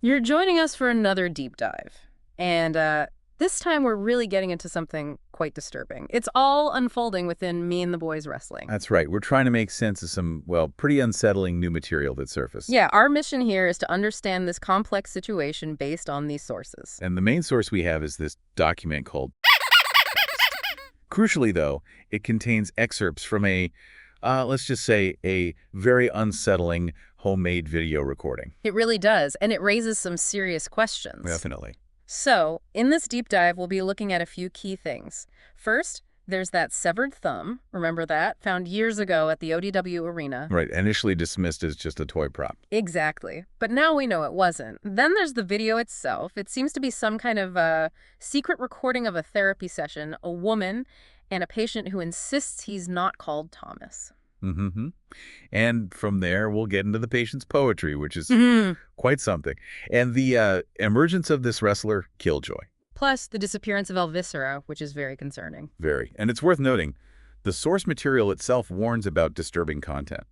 You're joining us for another deep dive. And this time we're really getting into something quite disturbing. It's all unfolding within Me and the Boys Wrestling. That's right. We're trying to make sense of some, well, pretty unsettling new material that surfaced. Yeah, our mission here is to understand this complex situation based on these sources. And the main source we have is this document called Crucially, though, it contains excerpts from let's just say, a very unsettling homemade video recording. It really does, and it raises some serious questions. Definitely. So, in this deep dive, we'll be looking at a few key things. First, there's that severed thumb, remember that, found years ago at the ODW arena. Right, initially dismissed as just a toy prop. Exactly. But now we know it wasn't. Then there's the video itself. It seems to be some kind of secret recording of a therapy session, a woman, and a patient who insists he's not called Thomas. Mm-hmm. And from there, we'll get into the patient's poetry, which is quite something. And the emergence of this wrestler, kiLLJoY. Plus, the disappearance of El Viscera, which is very concerning. Very. And it's worth noting, the source material itself warns about disturbing content.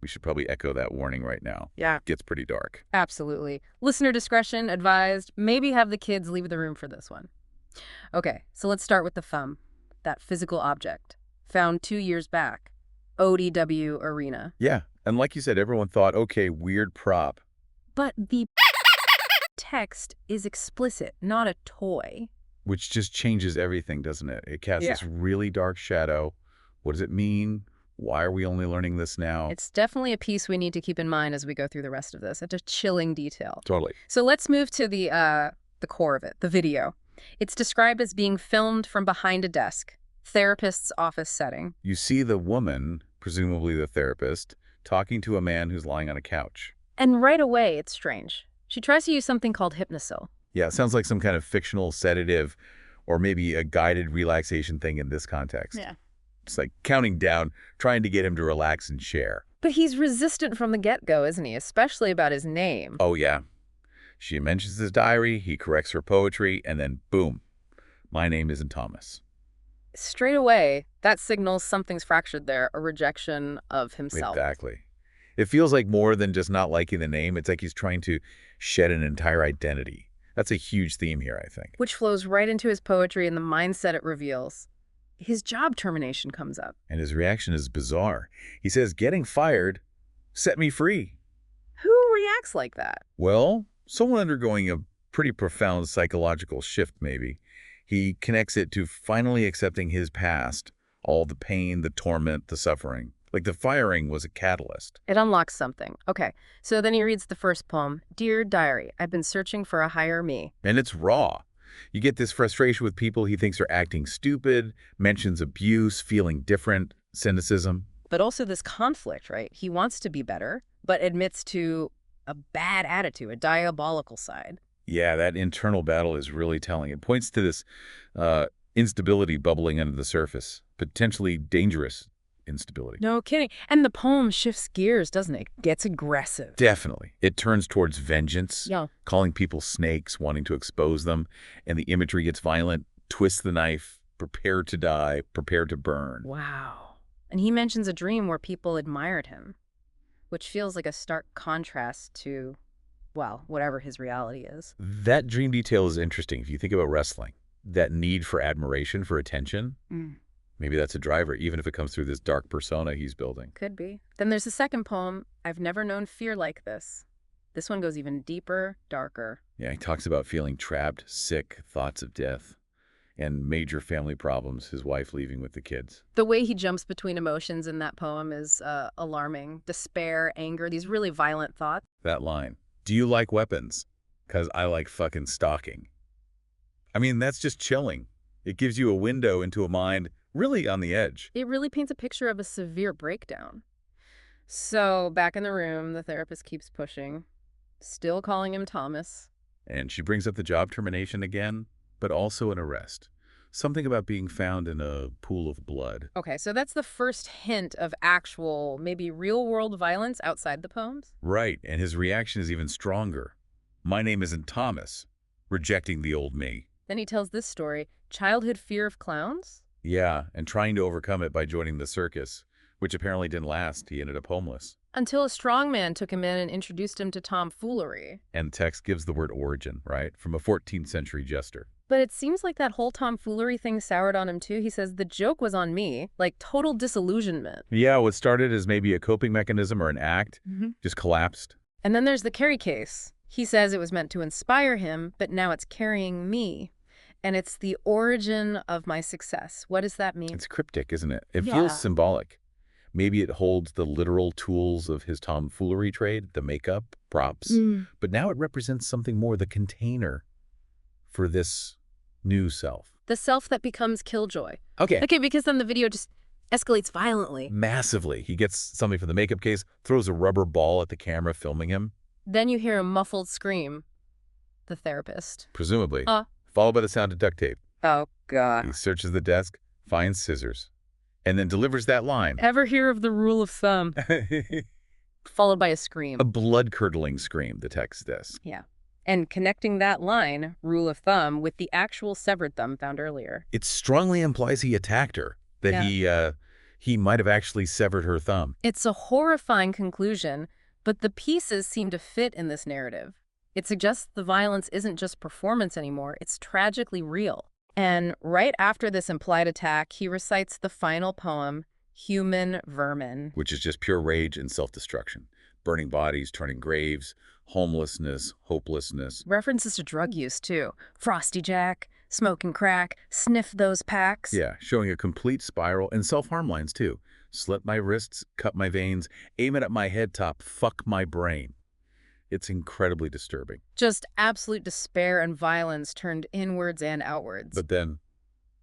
We should probably echo that warning right now. Yeah. It gets pretty dark. Absolutely. Listener discretion advised. Maybe have the kids leave the room for this one. Okay, so let's start with the thumb, that physical object, found 2 years back, ODW arena. Yeah. And like you said, everyone thought, okay, weird prop. But the text is explicit, not a toy. Which just changes everything, doesn't it? It casts Yeah. this really dark shadow. What does it mean? Why are we only learning this now? It's definitely a piece we need to keep in mind as we go through the rest of this. It's a chilling detail. Totally. So let's move to the core of it, the video. It's described as being filmed from behind a desk, therapist's office setting. You see the woman, presumably the therapist, talking to a man who's lying on a couch. And right away, it's strange. She tries to use something called Hypnosil. Yeah, it sounds like some kind of fictional sedative or maybe a guided relaxation thing in this context. Yeah. It's like counting down, trying to get him to relax and share. But he's resistant from the get-go, isn't he? Especially about his name. Oh, yeah. She mentions his diary, he corrects her poetry, and then boom, my name isn't Thomas. Straight away, that signals something's fractured there, a rejection of himself. Exactly. It feels like more than just not liking the name. It's like he's trying to shed an entire identity. That's a huge theme here, I think. Which flows right into his poetry and the mindset it reveals. His job termination comes up. And his reaction is bizarre. He says, getting fired set me free. Who reacts like that? Well, someone undergoing a pretty profound psychological shift, maybe. He connects it to finally accepting his past, all the pain, the torment, the suffering. Like the firing was a catalyst. It unlocks something. Okay, so then he reads the first poem. Dear Diary, I've been searching for a higher me. And it's raw. You get this frustration with people he thinks are acting stupid, mentions abuse, feeling different, cynicism. But also this conflict, right? He wants to be better, but admits to a bad attitude, a diabolical side. Yeah, that internal battle is really telling. It points to this instability bubbling under the surface, potentially dangerous instability. No kidding. And the poem shifts gears, doesn't it? Gets aggressive. Definitely. It turns towards vengeance, Yeah. calling people snakes, wanting to expose them, and the imagery gets violent, twist the knife, prepare to die, prepare to burn. Wow. And he mentions a dream where people admired him, which feels like a stark contrast to, well, whatever his reality is. That dream detail is interesting if you think about wrestling. That need for admiration, for attention. Maybe that's a driver, even if it comes through this dark persona he's building. Could be. Then there's the second poem, I've never known fear like this. This one goes even deeper, darker. Yeah, he talks about feeling trapped, sick, thoughts of death, and major family problems, his wife leaving with the kids. The way he jumps between emotions in that poem is alarming. Despair, anger, these really violent thoughts. That line, do you like weapons? 'Cause I like fucking stalking. I mean, that's just chilling. It gives you a window into a mind really on the edge. It really paints a picture of a severe breakdown. So back in the room, the therapist keeps pushing, still calling him Thomas. And she brings up the job termination again, but also an arrest. Something about being found in a pool of blood. Okay, so that's the first hint of actual, maybe real-world violence outside the poems? Right, and his reaction is even stronger. My name isn't Thomas, rejecting the old me. Then he tells this story, childhood fear of clowns? Yeah, and trying to overcome it by joining the circus, which apparently didn't last. He ended up homeless. Until a strongman took him in and introduced him to tomfoolery. And the text gives the word origin, right? From a 14th century jester. But it seems like that whole tomfoolery thing soured on him too. He says, the joke was on me, like total disillusionment. Yeah, what started as maybe a coping mechanism or an act just collapsed. And then there's the carry case. He says it was meant to inspire him, but now it's carrying me. And it's the origin of my success. What does that mean? It's cryptic, isn't it? It Yeah. feels symbolic. Maybe it holds the literal tools of his tomfoolery trade, the makeup, props. But now it represents something more, the container for this new self. The self that becomes kiLLJoY. Okay. Okay, because then the video just escalates violently. Massively. He gets something from the makeup case, throws a rubber ball at the camera filming him. Then you hear a muffled scream. The therapist. Presumably. Followed by the sound of duct tape. Oh, God. He searches the desk, finds scissors, and then delivers that line. Ever hear of the rule of thumb? Followed by a scream. A blood-curdling scream, the text says. Yeah. And connecting that line, rule of thumb, with the actual severed thumb found earlier. It strongly implies he attacked her, that he might have actually severed her thumb. It's a horrifying conclusion, but the pieces seem to fit in this narrative. It suggests the violence isn't just performance anymore, it's tragically real. And right after this implied attack, he recites the final poem, Human Vermin. Which is just pure rage and self-destruction. Burning bodies, turning graves, homelessness, hopelessness. References to drug use, too. Frosty Jack, smoking crack, sniff those packs. Yeah, showing a complete spiral, and self-harm lines, too. Slit my wrists, cut my veins, aim it at my head top, fuck my brain. It's incredibly disturbing. Just absolute despair and violence turned inwards and outwards. But then,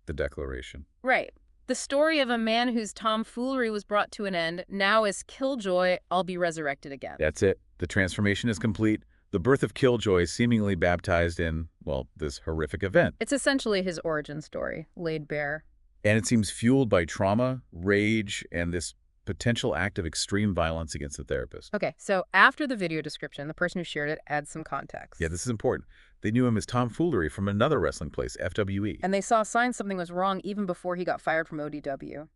the declaration. Right. The story of a man whose tomfoolery was brought to an end now is kiLLJoY, I'll be resurrected again. That's it. The transformation is complete. The birth of kiLLJoY seemingly baptized in, well, this horrific event. It's essentially his origin story, laid bare. And it seems fueled by trauma, rage, and this potential act of extreme violence against the therapist. Okay, so after the video description, the person who shared it adds some context. Yeah, this is important. They knew him as tomfoolery from another wrestling place, FWE. And they saw signs something was wrong even before he got fired from ODW.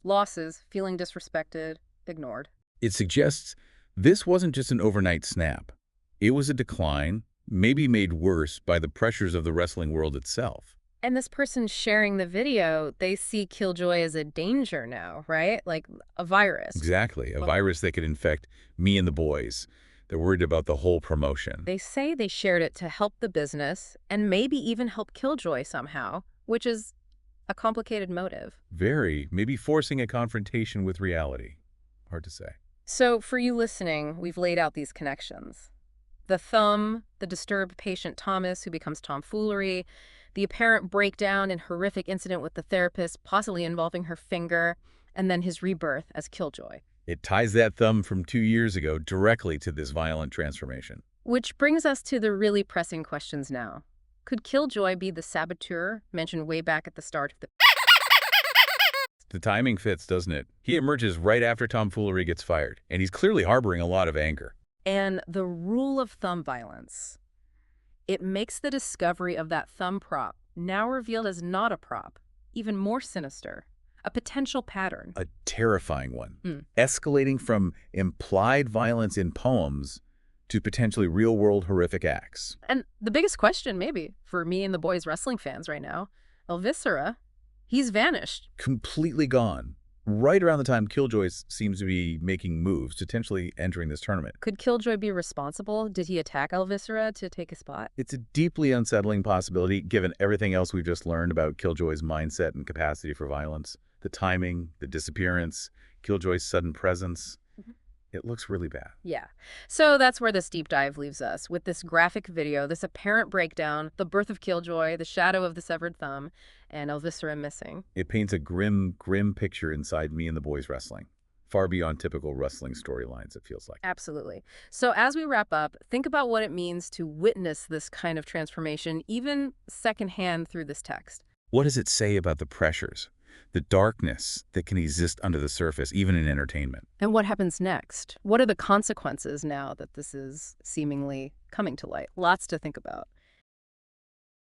Losses, feeling disrespected, ignored. It suggests this wasn't just an overnight snap. It was a decline, maybe made worse by the pressures of the wrestling world itself. And this person sharing the video, they see kiLLJoY as a danger now, right? Like a virus. Exactly. A virus that could infect me and the boys. They're worried about the whole promotion. They say they shared it to help the business and maybe even help kiLLJoY somehow, which is a complicated motive. Very. Maybe forcing a confrontation with reality. Hard to say. So for you listening, we've laid out these connections. The thumb, the disturbed patient Thomas who becomes tomfoolery, the apparent breakdown and horrific incident with the therapist, possibly involving her finger, and then his rebirth as kiLLJoY. It ties that thumb from 2 years ago directly to this violent transformation. Which brings us to the really pressing questions now. Could kiLLJoY be the saboteur mentioned way back at the start of the... The timing fits, doesn't it? He emerges right after tomfoolery gets fired, and he's clearly harboring a lot of anger. And the rule of thumb violence. It makes the discovery of that thumb prop, now revealed as not a prop, even more sinister. A potential pattern. A terrifying one. Escalating from implied violence in poems to potentially real-world horrific acts. And the biggest question, maybe, for me and the boys wrestling fans right now, Elvisera, he's vanished. Completely gone. Right around the time kiLLJoY seems to be making moves, potentially entering this tournament. Could kiLLJoY be responsible? Did he attack Elvisera to take a spot? It's a deeply unsettling possibility, given everything else we've just learned about kiLLJoY's mindset and capacity for violence. The timing, the disappearance, kiLLJoY's sudden presence. It looks really bad. Yeah. So that's where this deep dive leaves us, with this graphic video, this apparent breakdown, the birth of kiLLJoY, the shadow of the severed thumb, and Elvisera missing. It paints a grim, grim picture inside me and the boys wrestling. Far beyond typical wrestling storylines, it feels like. Absolutely. So as we wrap up, think about what it means to witness this kind of transformation, even secondhand through this text. What does it say about the pressures, the darkness that can exist under the surface, even in entertainment? And what happens next? What are the consequences now that this is seemingly coming to light? Lots to think about.